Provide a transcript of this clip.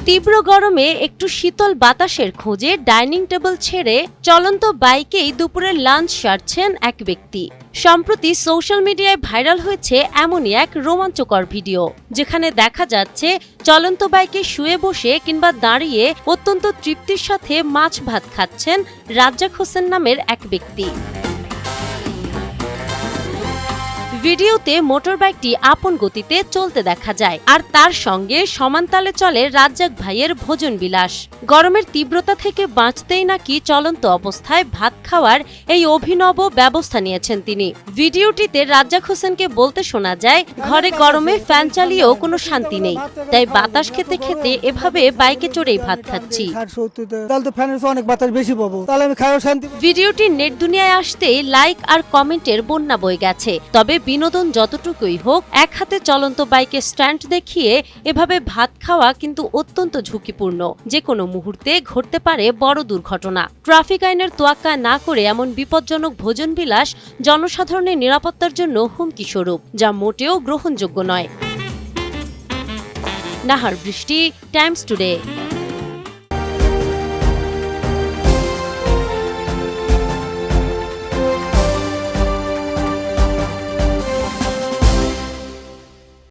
তীব্র গরমে একটু শীতল বাতাসের খোঁজে ডাইনিং টেবিল ছেড়ে চলন্ত বাইকেই দুপুরের লাঞ্চ সারছেন এক ব্যক্তি। সম্প্রতি সোশ্যাল মিডিয়ায় ভাইরাল হয়েছে এমনই এক রোমাঞ্চকর ভিডিও, যেখানে দেখা যাচ্ছে চলন্ত বাইকে শুয়ে বসে কিংবা দাঁড়িয়ে অত্যন্ত তৃপ্তির সাথে মাছ ভাত খাচ্ছেন রাজ্জাক হোসেন নামের এক ব্যক্তি। ভিডিওতে মোটরবাইকটি আপন গতিতে চলতে দেখা যায়, আর তার সঙ্গে সমান তালে চলে রাজ্জাক ভাইয়ের ভোজন বিলাস। গরমের তীব্রতা থেকে বাঁচতেই নাকি চলন্ত অবস্থায় ভাত খাওয়ার এই অভিনব ব্যবস্থা নিয়েছেন তিনি। ভিডিওটিতে রাজ্জাক হোসেনকে বলতে শোনা যায়, ঘরে গরমে ফ্যান চালিয়েও কোনো শান্তি নেই, তাই বাতাস খেতে খেতে এভাবে বাইকে চড়েই ভাত খাচ্ছি। ভিডিওটি নেট দুনিয়ায় আসতেই লাইক আর কমেন্টের বন্যা বয়ে গেছে। তবে বিনোদন যতটুকুই হোক, এক হাতে চলন্ত বাইকে স্ট্যান্ড দেখিয়ে এভাবে ভাত খাওয়া কিন্তু অত্যন্ত ঝুঁকিপূর্ণ। যে কোনো মুহূর্তে ঘটতে পারে বড় দুর্ঘটনা। ট্রাফিক আইনের তোয়াক্কা না করে এমন বিপজ্জনক ভোজন বিলাস জনসাধারণের নিরাপত্তার জন্য হুমকি স্বরূপ, যা মোটেও গ্রহণযোগ্য নয়। নাহার বৃষ্টি, টাইমস টুডে।